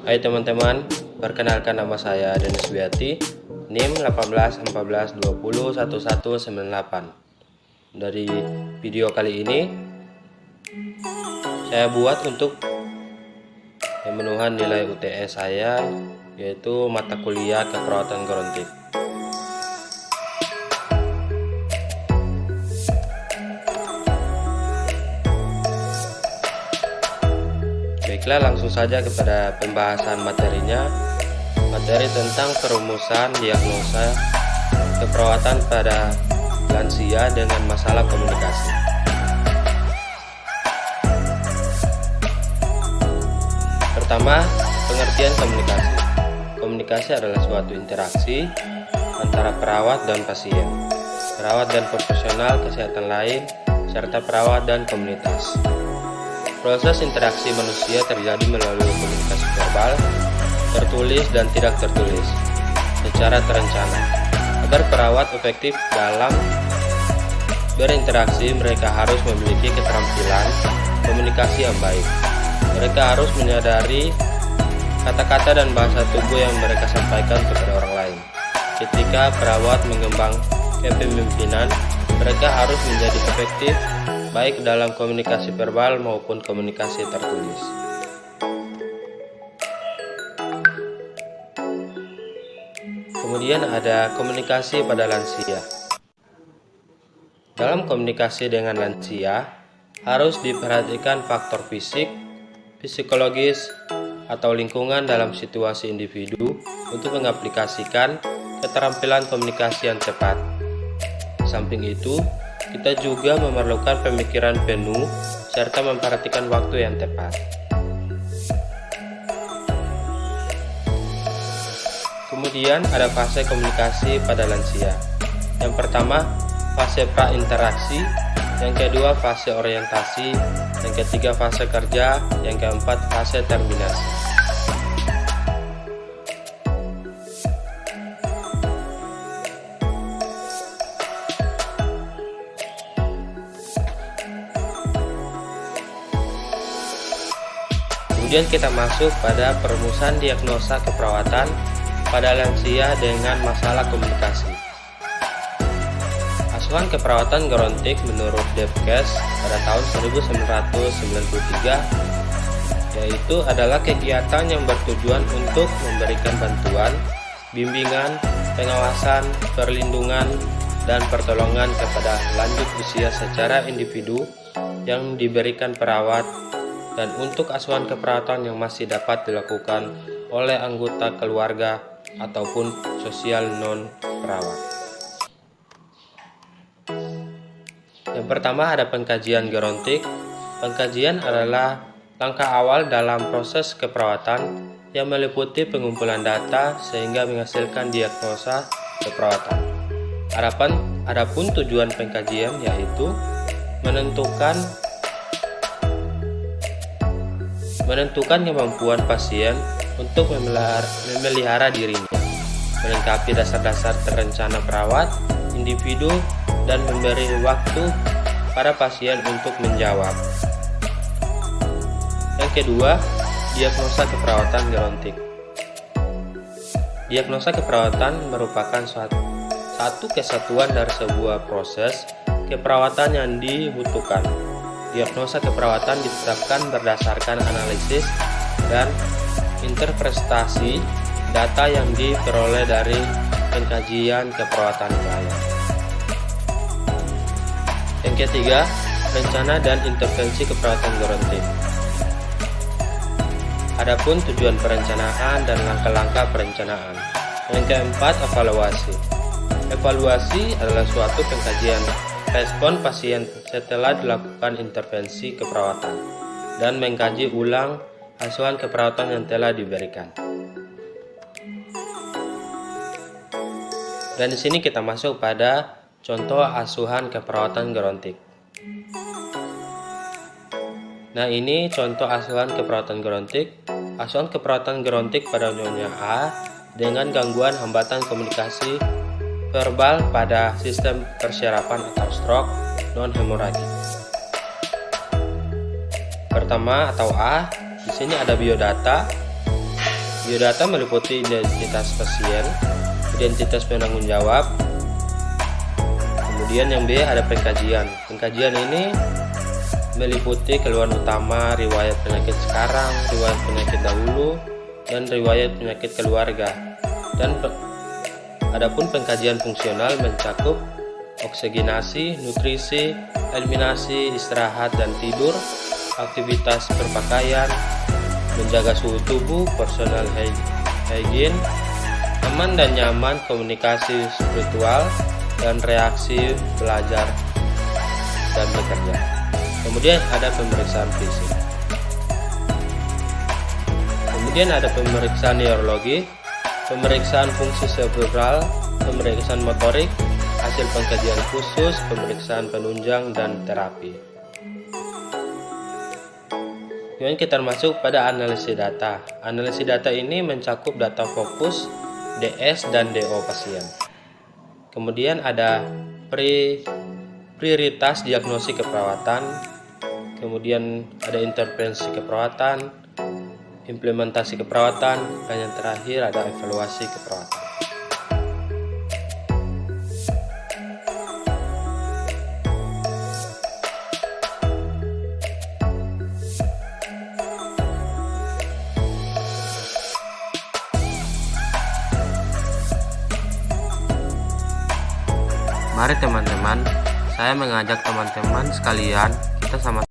Hai teman-teman, perkenalkan nama saya Dennis Wiati, NIM 1814201198. Dari video kali ini saya buat untuk pemenuhan nilai UTS saya, yaitu mata kuliah keperawatan gerontik. Baiklah, langsung saja kepada pembahasan materinya. Materi tentang perumusan diagnosa keperawatan pada lansia dengan masalah komunikasi. Pertama, pengertian komunikasi. Komunikasi adalah suatu interaksi antara perawat dan pasien, perawat dan profesional kesehatan lain, serta perawat dan komunitas. Proses interaksi manusia terjadi melalui komunikasi verbal, tertulis dan tidak tertulis, secara terencana. Agar perawat efektif dalam berinteraksi, mereka harus memiliki keterampilan komunikasi yang baik. Mereka harus menyadari kata-kata dan bahasa tubuh yang mereka sampaikan kepada orang lain. Ketika perawat mengembang kepemimpinan, mereka harus menjadi efektif baik dalam komunikasi verbal maupun komunikasi tertulis. Kemudian ada komunikasi pada lansia. Dalam komunikasi dengan lansia, harus diperhatikan faktor fisik, psikologis, atau lingkungan dalam situasi individu untuk mengaplikasikan keterampilan komunikasi yang tepat. Di samping itu, kita juga memerlukan pemikiran penuh serta memperhatikan waktu yang tepat. Kemudian ada fase komunikasi pada lansia. Yang pertama, fase pra-interaksi. Yang kedua, fase orientasi. Yang ketiga, fase kerja. Yang keempat, fase terminasi. Kemudian kita masuk pada perumusan diagnosa keperawatan pada lansia dengan masalah komunikasi. Asuhan keperawatan gerontik menurut Depkes pada tahun 1993 yaitu adalah kegiatan yang bertujuan untuk memberikan bantuan, bimbingan, pengawasan, perlindungan, dan pertolongan kepada lanjut usia secara individu yang diberikan perawat dan untuk asuhan keperawatan yang masih dapat dilakukan oleh anggota keluarga ataupun sosial non-perawat. Yang pertama ada pengkajian gerontik. Pengkajian adalah langkah awal dalam proses keperawatan yang meliputi pengumpulan data sehingga menghasilkan diagnosa keperawatan. Adapun tujuan pengkajian yaitu menentukan kemampuan pasien untuk memelihara dirinya, melengkapi dasar-dasar terencana perawat individu, dan memberi waktu pada pasien untuk menjawab. Yang kedua, diagnosa keperawatan gerontik. Diagnosa keperawatan merupakan satu kesatuan dari sebuah proses keperawatan yang dibutuhkan. Diagnosa keperawatan ditetapkan berdasarkan analisis dan interpretasi data yang diperoleh dari pengkajian keperawatan klien. Yang ketiga, rencana dan intervensi keperawatan gerontik. Adapun tujuan perencanaan dan langkah-langkah perencanaan. Yang keempat, evaluasi. Evaluasi adalah suatu pengkajian respon pasien setelah dilakukan intervensi keperawatan dan mengkaji ulang asuhan keperawatan yang telah diberikan. Dan di sini kita masuk pada contoh asuhan keperawatan gerontik. Nah, ini contoh asuhan keperawatan gerontik. Asuhan keperawatan gerontik pada nyonya A dengan gangguan hambatan komunikasi verbal pada sistem persyarafan atau stroke non-hemoragik. Pertama atau A, di sini ada biodata Biodata meliputi identitas pasien, identitas penanggung jawab. Kemudian yang B ada pengkajian. Pengkajian ini meliputi keluhan utama, riwayat penyakit sekarang, riwayat penyakit dahulu, dan riwayat penyakit keluarga. Dan adapun pengkajian fungsional mencakup oksigenasi, nutrisi, eliminasi, istirahat dan tidur, aktivitas berpakaian, menjaga suhu tubuh, personal hygiene, aman dan nyaman, komunikasi spiritual, dan reaksi belajar dan bekerja. Kemudian ada pemeriksaan fisik. Kemudian ada pemeriksaan neurologi, pemeriksaan fungsi cerebral, pemeriksaan motorik, hasil pengkajian khusus, pemeriksaan penunjang, dan terapi. Kemudian kita masuk pada analisis data. Analisis data ini mencakup data fokus, DS, dan DO pasien. Kemudian ada prioritas diagnosis keperawatan, kemudian ada intervensi keperawatan, implementasi keperawatan, dan yang terakhir ada evaluasi keperawatan. Mari teman-teman, saya mengajak teman-teman sekalian kita sama